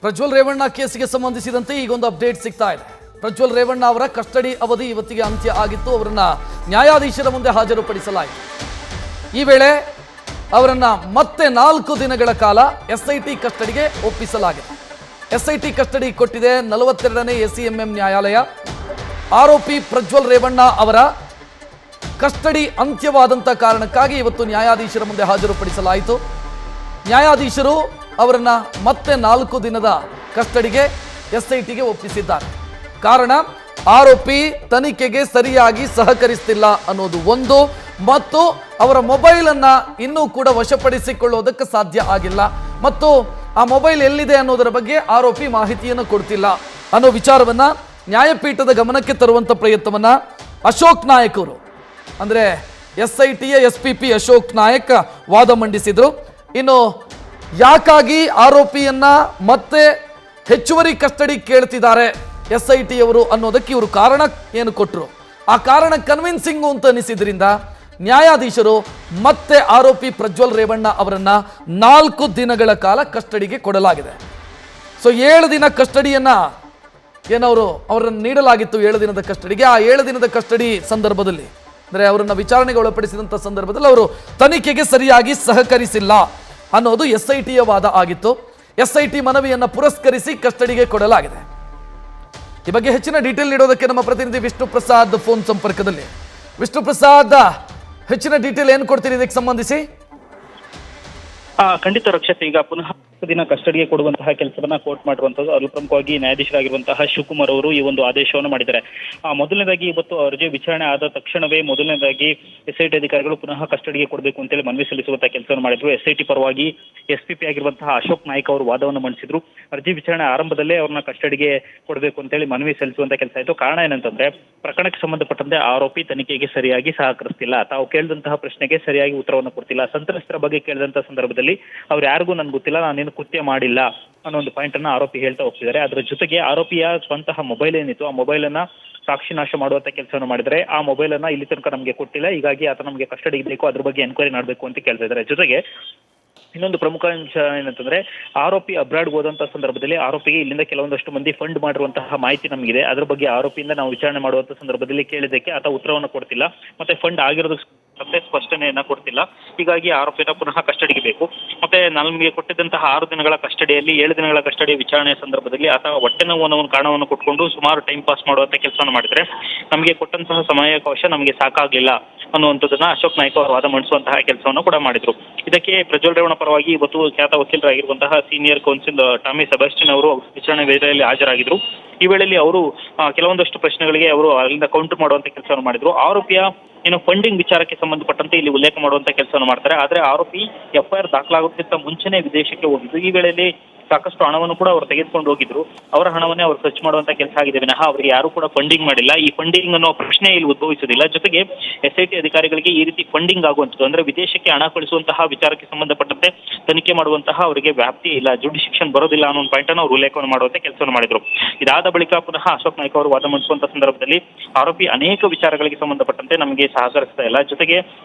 ಪ್ರಜ್ವಲ್ ರೇವಣ್ಣ ಕೇಸಿಗೆ ಸಂಬಂಧಿಸಿದಂತೆ ಈಗೊಂದು ಅಪ್ಡೇಟ್ ಸಿಗ್ತಾ ಇದೆ. ಪ್ರಜ್ವಲ್ ರೇವಣ್ಣ ಅವರ ಕಸ್ಟಡಿ ಅವಧಿ ಇವತ್ತಿಗೆ ಅಂತ್ಯ ಆಗಿತ್ತು. ಅವರನ್ನ ನ್ಯಾಯಾಧೀಶರ ಮುಂದೆ ಹಾಜರುಪಡಿಸಲಾಯಿತು. ಈ ವೇಳೆ ಅವರನ್ನ ಮತ್ತೆ 4 ದಿನಗಳ ಕಾಲ ಎಸ್ಐಟಿ ಕಸ್ಟಡಿಗೆ ಒಪ್ಪಿಸಲಾಗಿದೆ. ಎಸ್ಐಟಿ ಕಸ್ಟಡಿ ಕೊಟ್ಟಿದೆ 42ನೇ ಎಸಿಎಂಎಂ ನ್ಯಾಯಾಲಯ. ಆರೋಪಿ ಪ್ರಜ್ವಲ್ ರೇವಣ್ಣ ಅವರ ಕಸ್ಟಡಿ ಅಂತ್ಯವಾದಂಥ ಕಾರಣಕ್ಕಾಗಿ ಇವತ್ತು ನ್ಯಾಯಾಧೀಶರ ಮುಂದೆ ಹಾಜರುಪಡಿಸಲಾಯಿತು. ನ್ಯಾಯಾಧೀಶರು ಅವರನ್ನ ಮತ್ತೆ 4 ದಿನದ ಕಸ್ಟಡಿಗೆ ಎಸ್ಐಟಿಗೆ ಒಪ್ಪಿಸಿದ್ದಾರೆ. ಕಾರಣ ಆರೋಪಿ ತನಿಖೆಗೆ ಸರಿಯಾಗಿ ಸಹಕರಿಸ್ತಿಲ್ಲ ಅನ್ನೋದು ಒಂದು, ಮತ್ತು ಅವರ ಮೊಬೈಲ್ ಅನ್ನ ಇನ್ನೂ ಕೂಡ ವಶಪಡಿಸಿಕೊಳ್ಳುವುದಕ್ಕೆ ಸಾಧ್ಯ ಆಗಿಲ್ಲ, ಮತ್ತು ಆ ಮೊಬೈಲ್ ಎಲ್ಲಿದೆ ಅನ್ನೋದರ ಬಗ್ಗೆ ಆರೋಪಿ ಮಾಹಿತಿಯನ್ನು ಕೊಡ್ತಿಲ್ಲ ಅನ್ನೋ ವಿಚಾರವನ್ನ ನ್ಯಾಯಪೀಠದ ಗಮನಕ್ಕೆ ತರುವಂತ ಪ್ರಯತ್ನವನ್ನ ಅಶೋಕ್ ನಾಯಕ್ ಅವರು, ಅಂದ್ರೆ ಎಸ್ಐಟಿಯ SPP ಅಶೋಕ್ ನಾಯಕ್ ವಾದ ಮಂಡಿಸಿದ್ರು. ಇನ್ನು ಯಾಕಾಗಿ ಆರೋಪಿಯನ್ನ ಮತ್ತೆ ಹೆಚ್ಚುವರಿ ಕಸ್ಟಡಿ ಕೇಳ್ತಿದ್ದಾರೆ SIT ಅವರು ಅನ್ನೋದಕ್ಕೆ ಇವರು ಕಾರಣ ಏನು ಕೊಟ್ಟರು, ಆ ಕಾರಣ ಕನ್ವಿನ್ಸಿಂಗ್ ಅಂತ ಅನಿಸಿದ್ರಿಂದ ನ್ಯಾಯಾಧೀಶರು ಮತ್ತೆ ಆರೋಪಿ ಪ್ರಜ್ವಲ್ ರೇವಣ್ಣ ಅವರನ್ನ 4 ದಿನಗಳ ಕಾಲ ಕಸ್ಟಡಿಗೆ ಕೊಡಲಾಗಿದೆ. ಸೊ 7 ದಿನ ಕಸ್ಟಡಿಯನ್ನ ಅವರನ್ನು ನೀಡಲಾಗಿತ್ತು. 7 ದಿನದ ಕಸ್ಟಡಿಗೆ. ಆ 7 ದಿನದ ಕಸ್ಟಡಿ ಸಂದರ್ಭದಲ್ಲಿ, ಅಂದರೆ ಅವರನ್ನು ವಿಚಾರಣೆಗೆ ಒಳಪಡಿಸಿದಂಥ ಸಂದರ್ಭದಲ್ಲಿ ಅವರು ತನಿಖೆಗೆ ಸರಿಯಾಗಿ ಸಹಕರಿಸಿಲ್ಲ ಅನ್ನೋದು SITಯ ವಾದ ಆಗಿತ್ತು. SIT ಮನವಿಯನ್ನು ಪುರಸ್ಕರಿಸಿ ಕಸ್ಟಡಿಗೆ ಕೊಡಲಾಗಿದೆ. ಈ ಬಗ್ಗೆ ಹೆಚ್ಚಿನ ಡೀಟೇಲ್ ನೀಡೋದಕ್ಕೆ ನಮ್ಮ ಪ್ರತಿನಿಧಿ ವಿಷ್ಣು ಪ್ರಸಾದ್ ಫೋನ್ ಸಂಪರ್ಕದಲ್ಲಿ. ವಿಷ್ಣು ಪ್ರಸಾದ್, ಹೆಚ್ಚಿನ ಡೀಟೇಲ್ ಏನು ಕೊಡ್ತೀರಿ ಇದಕ್ಕೆ ಸಂಬಂಧಿಸಿ? ಖಂಡಿತ ರಕ್ಷತ್, ಈಗ ಪುನಃ ದಿನ ಕಸ್ಟಡಿಗೆ ಕೊಡುವಂತಹ ಕೆಲಸವನ್ನ ಕೋರ್ಟ್ ಮಾಡಿರುವಂತದ್ದು. ಅದರಲ್ಲಿ ಪ್ರಮುಖವಾಗಿ ನ್ಯಾಯಾಧೀಶರಾಗಿರುವಂತಹ ಶಿವಕುಮಾರ್ ಅವರು ಈ ಒಂದು ಆದೇಶವನ್ನು ಮಾಡಿದ್ದಾರೆ. ಮೊದಲನೇದಾಗಿ ಇವತ್ತು ಅರ್ಜಿ ವಿಚಾರಣೆ ಆದ ತಕ್ಷಣವೇ ಮೊದಲನೇದಾಗಿ SIT ಅಧಿಕಾರಿಗಳು ಪುನಃ ಕಸ್ಟಡಿಗೆ ಕೊಡಬೇಕು ಅಂತೇಳಿ ಮನವಿ ಸಲ್ಲಿಸುವಂತಹ ಕೆಲಸವನ್ನು ಮಾಡಿದ್ರು. SIT ಪರವಾಗಿ SPP ಆಗಿರುವಂತಹ ಅಶೋಕ್ ನಾಯ್ಕ್ ಅವರು ವಾದವನ್ನು ಮಂಡಿಸಿದ್ರು. ಅರ್ಜಿ ವಿಚಾರಣೆ ಆರಂಭದಲ್ಲೇ ಅವ್ರನ್ನ ಕಸ್ಟಡಿಗೆ ಕೊಡಬೇಕು ಅಂತೇಳಿ ಮನವಿ ಸಲ್ಲಿಸುವಂತ ಕೆಲಸ ಆಯಿತು. ಕಾರಣ ಏನಂತಂದ್ರೆ, ಪ್ರಕರಣಕ್ಕೆ ಸಂಬಂಧಪಟ್ಟಂತೆ ಆರೋಪಿ ತನಿಖೆಗೆ ಸರಿಯಾಗಿ ಸಹಕರಿಸ್ತಿಲ್ಲ, ತಾವು ಕೇಳಿದಂತಹ ಪ್ರಶ್ನೆಗೆ ಸರಿಯಾಗಿ ಉತ್ತರವನ್ನು ಕೊಡ್ತಿಲ್ಲ, ಸಂತ್ರಸ್ತರ ಬಗ್ಗೆ ಕೇಳಿದಂತಹ ಸಂದರ್ಭದಲ್ಲಿ ಅವ್ರು ಯಾರಿಗೂ ನನ್ಗೆ ಗೊತ್ತಿಲ್ಲ, ನಾನೇನು ಕೃತ್ಯ ಮಾಡಿಲ್ಲ ಅನ್ನೋ ಒಂದು ಪಾಯಿಂಟ್ ಅನ್ನ ಆರೋಪಿ ಹೇಳ್ತಾ ಹೋಗ್ತಿದ್ದಾರೆ. ಅದರ ಜೊತೆಗೆ ಆರೋಪಿಯ ಸ್ವಂತಹ ಮೊಬೈಲ್ ಏನಿತ್ತು, ಆ ಮೊಬೈಲ್ ಅನ್ನ ಸಾಕ್ಷಿ ನಾಶ ಮಾಡುವಂತ ಕೆಲಸವನ್ನು ಮಾಡಿದರೆ ಆ ಮೊಬೈಲ್ ಅನ್ನ ಇಲ್ಲಿ ತನಕ ನಮಗೆ ಕೊಟ್ಟಿಲ್ಲ, ಹೀಗಾಗಿ ಆತ ನಮಗೆ ಕಸ್ಟಡಿಗೆ ಬೇಕು, ಅದ್ರ ಬಗ್ಗೆ ಎನ್ಕ್ವೈರಿ ಮಾಡಬೇಕು ಅಂತ ಕೇಳ್ತಾ ಇದ್ದಾರೆ. ಜೊತೆಗೆ ಇನ್ನೊಂದು ಪ್ರಮುಖ ಅಂಶ ಏನಂತಂದ್ರೆ, ಆರೋಪಿ ಅಬ್ರಾಡ್ಗೆ ಹೋದಂತಹ ಸಂದರ್ಭದಲ್ಲಿ ಆರೋಪಿಗೆ ಇಲ್ಲಿಂದ ಕೆಲವೊಂದಷ್ಟು ಮಂದಿ ಫಂಡ್ ಮಾಡಿರುವಂತಹ ಮಾಹಿತಿ ನಮಗಿದೆ. ಅದ್ರ ಬಗ್ಗೆ ಆರೋಪಿಯಿಂದ ನಾವು ವಿಚಾರಣೆ ಮಾಡುವಂತ ಸಂದರ್ಭದಲ್ಲಿ ಕೇಳಿದ್ದಕ್ಕೆ ಆತ ಉತ್ತರವನ್ನು ಕೊಡ್ತಿಲ್ಲ, ಮತ್ತೆ ಫಂಡ್ ಆಗಿರೋದಕ್ಕೆ ಸ್ಪಷ್ಟನೆಯನ್ನ ಕೊಡ್ತಿಲ್ಲ. ಹೀಗಾಗಿ ಆರೋಪಿನ ಪುನಃ ಕಸ್ಟಡಿಗೆ ಬೇಕು. ಮತ್ತೆ ನಮಗೆ ಕೊಟ್ಟಿದ್ದಂತಹ 6 ದಿನಗಳ ಕಸ್ಟಡಿಯಲ್ಲಿ 7 ದಿನಗಳ ಕಸ್ಟಡಿ ವಿಚಾರಣೆಯ ಸಂದರ್ಭದಲ್ಲಿ ಆತ ಹೊಟ್ಟೆ ನೋವನ್ನು ಕಾರಣವನ್ನು ಕೊಟ್ಕೊಂಡು ಸುಮಾರು ಟೈಮ್ ಪಾಸ್ ಮಾಡುವಂತ ಕೆಲಸವನ್ನು ಮಾಡಿದ್ರೆ, ನಮಗೆ ಕೊಟ್ಟಂತಹ ಸಮಯಾವಕಾಶ ನಮಗೆ ಸಾಕಾಗ್ಲಿಲ್ಲ ಅನ್ನುವಂಥದ್ದನ್ನ ಅಶೋಕ್ ನಾಯ್ಕ ಅವರು ವಾದ ಮಂಡಿಸುವಂತಹ ಕೆಲಸವನ್ನು ಕೂಡ ಮಾಡಿದ್ರು. ಇದಕ್ಕೆ ಪ್ರಜ್ವಲ್ ರೇವಣ್ಣ ಪರವಾಗಿ ಇವತ್ತು ಖ್ಯಾತ ವಕೀಲರಾಗಿರುವಂತಹ ಸೀನಿಯರ್ ಕೌನ್ಸಿಲ್ ಟಾಮಿ ಸೆಬಾಸ್ಟಿನ್ ಅವರು ವಿಚಾರಣೆ ವೇಳೆಯಲ್ಲಿ ಹಾಜರಾಗಿದ್ರು. ಈ ವೇಳೆಯಲ್ಲಿ ಅವರು ಕೆಲವೊಂದಷ್ಟು ಪ್ರಶ್ನೆಗಳಿಗೆ ಅವರು ಅಲ್ಲಿಂದ ಕೌಂಟರ್ ಮಾಡುವಂತ ಕೆಲಸವನ್ನು ಮಾಡಿದ್ರು. ಆರೋಪಿಯ ಫಂಡಿಂಗ್ ವಿಚಾರಕ್ಕೆ ಸಂಬಂಧಪಟ್ಟಂತೆ ಇಲ್ಲಿ ಉಲ್ಲೇಖ ಮಾಡುವಂತ ಕೆಲಸವನ್ನು ಮಾಡ್ತಾರೆ. ಆದ್ರೆ ಆರೋಪಿ FIR ದಾಖಲಾಗೋದಕ್ಕಿಂತ ಮುಂಚೆನೆ ವಿದೇಶಕ್ಕೆ ಹೋಗಿದ್ದು. ಈ ವೇಳೆಯಲ್ಲಿ ಸಾಕಷ್ಟು ಹಣವನ್ನು ಕೂಡ ಅವರು ತೆಗೆದುಕೊಂಡು ಹೋಗಿದ್ರು. ಅವರ ಹಣವನ್ನೇ ಅವರು ಖರ್ಚು ಮಾಡುವಂತ ಕೆಲಸ ಆಗಿದೆ ವಿನಃ ಅವರಿಗೆ ಯಾರು ಕೂಡ ಫಂಡಿಂಗ್ ಮಾಡಿಲ್ಲ. ಈ ಫಂಡಿಂಗ್ ಅನ್ನೋ ಪ್ರಶ್ನೆ ಇಲ್ಲಿ ಉದ್ಭವಿಸುವುದಿಲ್ಲ. ಜೊತೆಗೆ SIT ಅಧಿಕಾರಿಗಳಿಗೆ ಈ ರೀತಿ ಫಂಡಿಂಗ್ ಆಗುವಂಥದ್ದು, ಅಂದ್ರೆ ವಿದೇಶಕ್ಕೆ ಹಣ ಕಳಿಸುವಂತಹ ವಿಚಾರಕ್ಕೆ ಸಂಬಂಧಪಟ್ಟಂತೆ ತನಿಖೆ ಮಾಡುವಂತಹ ಅವರಿಗೆ ವ್ಯಾಪ್ತಿ ಇಲ್ಲ, ಜುಡಿಶಿಕ್ಷನ್ ಬರೋದಿಲ್ಲ ಅನ್ನೋ ಒಂದು ಪಾಯಿಂಟ್ ಅನ್ನು ಅವರು ಉಲ್ಲೇಖವನ್ನು ಮಾಡುವಂತ ಕೆಲಸವನ್ನು ಮಾಡಿದ್ರು. ಇದಾದ ಬಳಿಕ ಪುನಃ ಅಶೋಕ್ ನಾಯ್ಕ ಅವರು ವಾದ ಮಂಡಿಸುವಂತ ಸಂದರ್ಭದಲ್ಲಿ ಆರೋಪಿ ಅನೇಕ ವಿಚಾರಗಳಿಗೆ ಸಂಬಂಧಪಟ್ಟಂತೆ ನಮಗೆ ಸಹಕರಿಸ್ತಾ ಇಲ್ಲ, ಜೊತೆಗೆ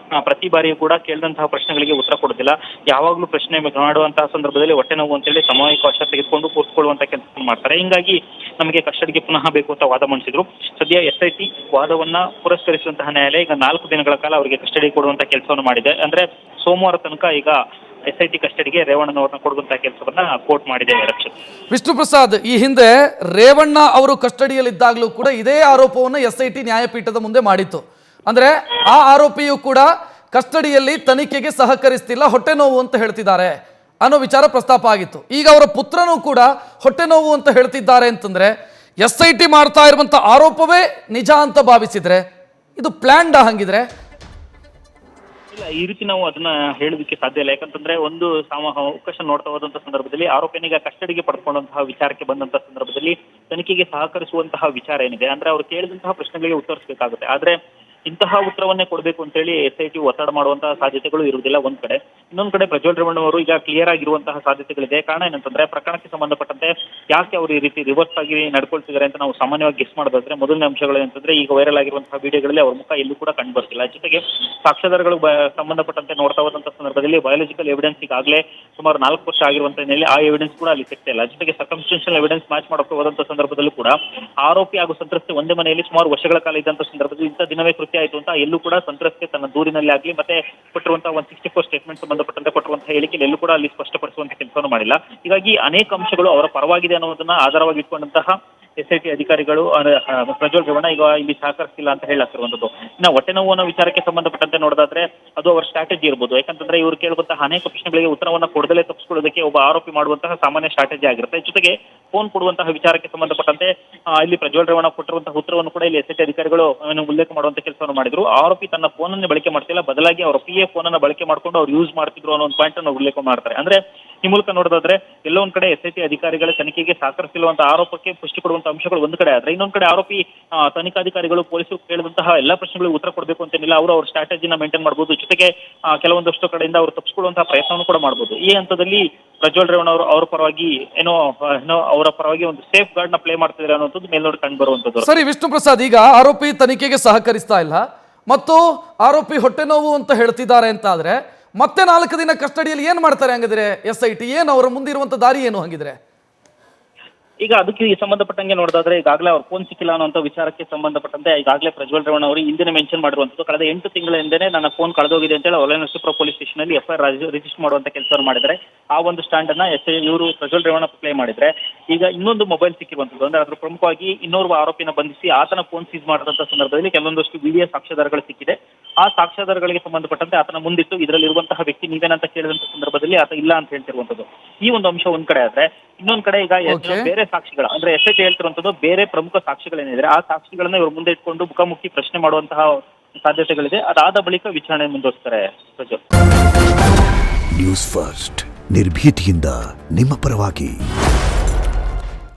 ಪ್ರತಿ ಬಾರಿಯೂ ಕೂಡ ಕೇಳಿದಂತಹ ಪ್ರಶ್ನೆಗಳಿಗೆ ಉತ್ತರ ಕೊಡೋದಿಲ್ಲ, ಯಾವಾಗಲೂ ಪ್ರಶ್ನೆ ಮಾಡುವಂತಹ ಸಂದರ್ಭದಲ್ಲಿ ಹೊಟ್ಟೆ ನೋವು ಅಂತೇಳಿ ಸಮಯಾವಕಾಶ ತೆಗೆದುಕೊಂಡು ಕೂತ್ಕೊಳ್ಳುವಂತ ಕೆಲಸ ಮಾಡ್ತಾರೆ. ಹಿಂಗಾಗಿ ನಮಗೆ ಕಸ್ಟಡಿಗೆ ಪುನಃ ಬೇಕು ಅಂತ ವಾದ ಮಂಡಿಸಿದ್ರು. ಸದ್ಯ SIT ವಾದವನ್ನ ಪುರಸ್ಕರಿಸುವಂತಹ ನ್ಯಾಯಾಲಯ ಈಗ 4 ದಿನಗಳ ಕಾಲ ಅವರಿಗೆ ಕಸ್ಟಡಿ ಕೊಡುವಂತ ಕೆಲಸವನ್ನು ಮಾಡಿದೆ. ಅಂದ್ರೆ ಸೋಮವಾರ ತನಕ ಈಗ SIT ಕಸ್ಟಡಿಗೆ ರೇವಣ್ಣನವ್ರನ್ನ ಕೊಡುವಂತಹ ಕೆಲಸವನ್ನ ಕೋರ್ಟ್ ಮಾಡಿದೆ. ವಿಷ್ಣು ಪ್ರಸಾದ್, ಈ ಹಿಂದೆ ರೇವಣ್ಣ ಅವರು ಕಸ್ಟಡಿಯಲ್ಲಿದ್ದಾಗಲೂ ಕೂಡ ಇದೇ ಆರೋಪವನ್ನು SIT ನ್ಯಾಯಪೀಠದ ಮುಂದೆ ಮಾಡಿತ್ತು. ಅಂದ್ರೆ ಆ ಆರೋಪಿಯು ಕೂಡ ಕಸ್ಟಡಿಯಲ್ಲಿ ತನಿಖೆಗೆ ಸಹಕರಿಸ್ತಿಲ್ಲ, ಹೊಟ್ಟೆ ನೋವು ಅಂತ ಹೇಳ್ತಿದ್ದಾರೆ ಅನ್ನೋ ವಿಚಾರ ಪ್ರಸ್ತಾಪ ಆಗಿತ್ತು. ಈಗ ಅವರ ಪುತ್ರನೂ ಕೂಡ ಹೊಟ್ಟೆ ನೋವು ಅಂತ ಹೇಳ್ತಿದ್ದಾರೆ ಅಂತಂದ್ರೆ SIT ಮಾಡ್ತಾ ಇರುವಂತ ಆರೋಪವೇ ನಿಜ ಅಂತ ಭಾವಿಸಿದ್ರೆ ಇದು ಪ್ಲಾನ್ಡ್ ಹಂಗಿದ್ರೆ? ಇಲ್ಲ, ಈ ರೀತಿ ನಾವು ಅದನ್ನ ಹೇಳೋದಕ್ಕೆ ಸಾಧ್ಯ ಇಲ್ಲ. ಯಾಕಂತಂದ್ರೆ ಒಂದು ಅವಕಾಶ ನೋಡ್ತಾ ಹೋದಂತಹ ಸಂದರ್ಭದಲ್ಲಿ ಆರೋಪಿನಿಗ ಕಸ್ಟಡಿಗೆ ಪಡ್ಕೊಂಡಂತಹ ವಿಚಾರಕ್ಕೆ ಬಂದಂತಹ ಸಂದರ್ಭದಲ್ಲಿ ತನಿಖೆಗೆ ಸಹಕರಿಸುವಂತಹ ವಿಚಾರ ಏನಿದೆ, ಅಂದ್ರೆ ಅವ್ರು ಕೇಳಿದಂತಹ ಪ್ರಶ್ನೆಗಳಿಗೆ ಉತ್ತರಿಸಬೇಕಾಗುತ್ತೆ. ಆದ್ರೆ ಇಂತಹ ಉತ್ತರವನ್ನೇ ಕೊಡಬೇಕು ಅಂತೇಳಿ SIT ಒತ್ತಡ ಮಾಡುವಂತಹ ಸಾಧ್ಯತೆಗಳು ಇರುವುದಿಲ್ಲ ಒಂದ್ ಕಡೆ. ಇನ್ನೊಂದ್ ಕಡೆ ಪ್ರಜ್ವಲ್ ರೇವಣ್ಣ ಅವರು ಈಗ ಕ್ಲಿಯರ್ ಆಗಿರುವಂತಹ ಸಾಧ್ಯತೆಗಳಿದೆ. ಕಾರಣ ಏನಂತಂದ್ರೆ ಪ್ರಕರಣಕ್ಕೆ ಸಂಬಂಧಪಟ್ಟಂತೆ ಯಾಕೆ ಅವರು ಈ ರೀತಿ ರಿವರ್ಸ್ ಆಗಿ ನಡ್ಕೊಳ್ತಿದ್ದಾರೆ ಅಂತ ನಾವು ಸಾಮಾನ್ಯವಾಗಿ ಗೆಸ್ ಮಾಡೋದಾದ್ರೆ ಮೊದಲನೇ ಅಂಶಗಳು ಏನಂತಂದ್ರೆ ಈಗ ವೈರಲ್ ಆಗಿರುವಂತಹ ವಿಡಿಯೋಗಳಲ್ಲಿ ಅವ್ರ ಮುಖ ಎಲ್ಲೂ ಕೂಡ ಕಂಡು ಬರ್ತಿಲ್ಲ. ಜೊತೆಗೆ ಸಾಕ್ಷ್ಯಾಧಾರಗಳು ಸಂಬಂಧಪಟ್ಟಂತೆ ನೋಡ್ತಾ ಹೋದಂತಹ ಸಂದರ್ಭದಲ್ಲಿ ಬಯಾಲಜಿಕಲ್ ಎವಿಡೆನ್ಸ್ ಈಗಾಗಲೇ ಸುಮಾರು 4 ವರ್ಷ ಆಗಿರುವಂತಹ ಹಿನ್ನೆಲೆ ಆ ಎವಿಡೆನ್ಸ್ ಕೂಡ ಅಲ್ಲಿ ಸಿಗ್ತಾ ಇಲ್ಲ. ಜೊತೆಗೆ ಸರ್ಕಮ್ಸ್ಟೆನ್ಷಿಯಲ್ ಎವಿಡೆನ್ಸ್ ಮ್ಯಾಚ್ ಮಾಡೋಕೆ ಹೋದಂತಹ ಸಂದರ್ಭದಲ್ಲೂ ಕೂಡ ಆರೋಪಿ ಹಾಗೂ ಸಂತ್ರಸ್ತೆ ಒಂದೇ ಮನೆಯಲ್ಲಿ ಸುಮಾರು ವರ್ಷಗಳ ಕಾಲ ಇದ್ದಂತಹ ಸಂದರ್ಭದಲ್ಲಿ ಇಂಥ ದಿನವೇ ಕೃತ್ಯ ಆಯಿತು ಅಂತ ಎಲ್ಲೂ ಕೂಡ ಸಂತ್ರಸ್ತೆ ತನ್ನ ದೂರಿನಲ್ಲಿ ಆಗಲಿ ಮತ್ತೆ ಕೊಟ್ಟಿರುವಂತಹ 164 ಸ್ಟೇಟ್ಮೆಂಟ್ ಸಂಬಂಧಪಟ್ಟಂತೆ ಕೊಟ್ಟಿರುವಂತಹ ಹೇಳಿಕೆಯಲ್ಲಿ ಎಲ್ಲೂ ಕೂಡ ಅಲ್ಲಿ ಸ್ಪಷ್ಟಪಡಿಸುವಂತ ಕೆಲಸವನ್ನು ಮಾಡಿಲ್ಲ. ಹೀಗಾಗಿ ಅನೇಕ ಅಂಶಗಳು ಅವರ ಪರವಾಗಿದೆ ಅನ್ನೋದನ್ನ ಆಧಾರವಾಗಿ ಇಟ್ಕೊಂಡಂತಹ SIT ಅಧಿಕಾರಿಗಳು ಪ್ರಜ್ವಲ್ ರೇವಣ್ಣ ಈಗ ಇಲ್ಲಿ ಸಹಕರಿಸಿಲ್ಲ ಅಂತ ಹೇಳಾಗ್ತಿರುವಂತದ್ದು. ಇನ್ನು ಹೊಟ್ಟೆ ನೋವು ಅನ್ನೋ ವಿಚಾರಕ್ಕೆ ಸಂಬಂಧಪಟ್ಟಂತೆ ನೋಡೋದಾದ್ರೆ ಅದು ಅವರ ಸ್ಟ್ರಾಟಜಿ ಇರ್ಬೋದು. ಯಾಕಂತಂದ್ರೆ ಇವರು ಕೇಳುವಂತಹ ಅನೇಕ ಪ್ರಶ್ನೆಗಳಿಗೆ ಉತ್ತರವನ್ನ ಕೊಡದಲೇ ತಪ್ಪಿಸಿಕೊಳ್ಳೋದಕ್ಕೆ ಒಬ್ಬ ಆರೋಪಿ ಮಾಡುವಂತಹ ಸಾಮಾನ್ಯ ಸ್ಟ್ರಾಟಜಿ ಆಗಿರುತ್ತೆ. ಜೊತೆಗೆ ಫೋನ್ ಕೊಡುವಂತಹ ವಿಚಾರಕ್ಕೆ ಸಂಬಂಧಪಟ್ಟಂತೆ ಇಲ್ಲಿ ಪ್ರಜ್ವಲ್ ರೇವಣ್ಣ ಕೊಟ್ಟಿರುವಂತಹ ಉತ್ತರವನ್ನು ಕೂಡ ಇಲ್ಲಿ SIT ಅಧಿಕಾರಿಗಳು ಉಲ್ಲೇಖ ಮಾಡುವಂತ ಕೆಲಸವನ್ನು ಮಾಡಿದ್ರು. ಆರೋಪಿ ತನ್ನ ಫೋನ್ ಅನ್ನು ಬಳಕೆ ಮಾಡ್ತಿಲ್ಲ, ಬದಲಾಗಿ ಅವರ PA ಫೋನ್ ಅನ್ನು ಬಳಕೆ ಮಾಡ್ಕೊಂಡು ಅವ್ರು ಯೂಸ್ ಮಾಡ್ತಿದ್ರು ಅನ್ನೋ ಒಂದು ಪಾಯಿಂಟ್ ಅನ್ನು ಉಲ್ಲೇಖ ಮಾಡ್ತಾರೆ. ಅಂದ್ರೆ ಈ ಮೂಲಕ ನೋಡೋದಾದ್ರೆ ಎಲ್ಲೋ ಒಂದ್ ಕಡೆ SIT ಅಧಿಕಾರಿಗಳ ತನಿಖೆಗೆ ಸಹಕರಿಸಿರುವಂತಹ ಆರೋಪಕ್ಕೆ ಪುಷ್ಟಿ ಕೊಡುವಂತಹ ಅಂಶಗಳು ಒಂದ್ ಕಡೆ ಆದ್ರೆ, ಇನ್ನೊಂದ್ ಕಡೆ ಆರೋಪಿ ತನಿಖಾಧಿಕಾರಿಗಳು ಪೊಲೀಸರು ಕೇಳಿದಂತಹ ಎಲ್ಲಾ ಪ್ರಶ್ನೆಗಳಿಗೆ ಉತ್ತರ ಕೊಡಬೇಕು ಅಂತೇನಿಲ್ಲ. ಅವರು ಅವ್ರ ಸ್ಟ್ರಾಟಜಿನ ಮೇಂಟೈನ್ ಮಾಡಬಹುದು. ಜೊತೆಗೆ ಕೆಲವೊಂದಷ್ಟು ಕಡೆಯಿಂದ ಅವರು ತಪ್ಪಿಸಿಕೊಳ್ಳುವಂತಹ ಪ್ರಯತ್ನವನ್ನು ಕೂಡ ಮಾಡಬಹುದು. ಈ ಹಂತದಲ್ಲಿ ಪ್ರಜ್ವಲ್ ರೇವಣ್ಣ ಅವರು ಅವರ ಪರವಾಗಿ ಏನೋ ಅವರ ಪರವಾಗಿ ಒಂದು ಸೇಫ್ ಗಾರ್ಡ್ ನ ಪ್ಲೇ ಮಾಡ್ತಿದ್ದಾರೆ ಅನ್ನೋದು ಮೇಲ್ನೋಡಿ ಕಂಡು ಬರುವಂತದ್ದು. ಸರಿ ವಿಷ್ಣು ಪ್ರಸಾದ್, ಈಗ ಆರೋಪಿ ತನಿಖೆಗೆ ಸಹಕರಿಸ್ತಾ ಇಲ್ಲ ಮತ್ತು ಆರೋಪಿ ಹೊಟ್ಟೆ ನೋವು ಅಂತ ಹೇಳ್ತಿದ್ದಾರೆ ಅಂತ ಆದ್ರೆ ಮತ್ತೆ 4 ದಿನ ಕಸ್ಟಡಿಯಲ್ಲಿ ಏನ್ ಮಾಡ್ತಾರೆ ಹಂಗಿದ್ರೆ SIT? ಏನು ಅವರ ಮುಂದಿರುವಂತ ದಾರಿ ಏನು ಹಂಗಿದ್ರೆ? ಈಗ ಅದಕ್ಕೆ ಸಂಬಂಧಪಟ್ಟಂಗೆ ನೋಡೋದಾದ್ರೆ ಈಗಾಗಲೇ ಅವ್ರ ಫೋನ್ ಸಿಕ್ಕಿಲ್ಲ ಅನ್ನೋ ವಿಚಾರಕ್ಕೆ ಸಂಬಂಧಪಟ್ಟಂತೆ ಈಗಾಗಲೇ ಪ್ರಜ್ವಲ್ ರೇವಣ್ಣ ಅವರು ಹಿಂದಿನ ಮೆನ್ಷನ್ ಮಾಡಿರುವಂತದ್ದು ಕಳೆದ 8 ತಿಂಗಳ ಹಿಂದೆನೆ ನನ್ನ ಫೋನ್ ಕಳೆದೋಗಿದೆ ಅಂತ ಹೇಳಿ ಹೊಳೆನರಸೀಪುರ ಪೊಲೀಸ್ ಸ್ಟೇಷನ್ ಅಲ್ಲಿ FIR ರಿಜಿಸ್ಟರ್ ಮಾಡುವಂತ ಕೆಲಸವನ್ನು ಮಾಡಿದ್ರೆ ಆ ಒಂದು ಸ್ಟ್ಯಾಂಡ್ ಅನ್ನ ಇವರು ಪ್ರಜ್ವಲ್ ರೇವಣ್ಣ ಪ್ಲೇ ಮಾಡಿದ್ರೆ ಈಗ ಇನ್ನೊಂದು ಮೊಬೈಲ್ ಸಿಕ್ಕಿರುವಂತದ್ದು. ಅಂದ್ರೆ ಅದ್ರ ಪ್ರಮುಖವಾಗಿ ಇನ್ನೋರ್ವ ಆರೋಪಿನ ಬಂಧಿಸಿ ಆತನ ಫೋನ್ ಸೀಸ್ ಮಾಡಿದಂತ ಸಂದರ್ಭದಲ್ಲಿ ಕೆಲವೊಂದಷ್ಟು ವಿಡಿಯೋ ಸಾಕ್ಷ್ಯಾಧಾರಗಳು ಸಿಕ್ಕಿದೆ. ಆ ಸಾಕ್ಷ್ಯಾಧಾರಗಳಿಗೆ ಸಂಬಂಧಪಟ್ಟಂತೆ ಆತನ ಮುಂದಿಟ್ಟು ಇದರಲ್ಲಿ ಇರುವಂತಹ ವ್ಯಕ್ತಿ ನೀವೇನಂತ ಕೇಳಿದಂತ ಸಂದರ್ಭದಲ್ಲಿ ಆತ ಇಲ್ಲ ಅಂತ ಹೇಳ್ತಿರುವಂತದ್ದು. ಈ ಒಂದು ಅಂಶ ಒಂದ್ ಕಡೆ ಆದ್ರೆ, ಇನ್ನೊಂದ್ ಕಡೆ ಈಗ ಬೇರೆ ಸಾಕ್ಷಿಗಳ ಅಂದ್ರೆ SIT ಹೇಳ್ತಿರುವಂತದ್ದು ಬೇರೆ ಪ್ರಮುಖ ಸಾಕ್ಷಿಗಳೇನಿದ್ರೆ ಆ ಸಾಕ್ಷಿಗಳನ್ನ ಇವರು ಮುಂದೆ ಇಟ್ಕೊಂಡು ಮುಖಾಮುಖಿ ಪ್ರಶ್ನೆ ಮಾಡುವಂತಹ ಸಾಧ್ಯತೆಗಳಿದೆ. ಅದಾದ ಬಳಿಕ ವಿಚಾರಣೆ ಮುಂದುವರಿಸ್ತಾರೆ. ನ್ಯೂಸ್ ಫಸ್ಟ್ ನಿರ್ಭೀತಿಯಿಂದ ನಿಮ್ಮ ಪರವಾಗಿ.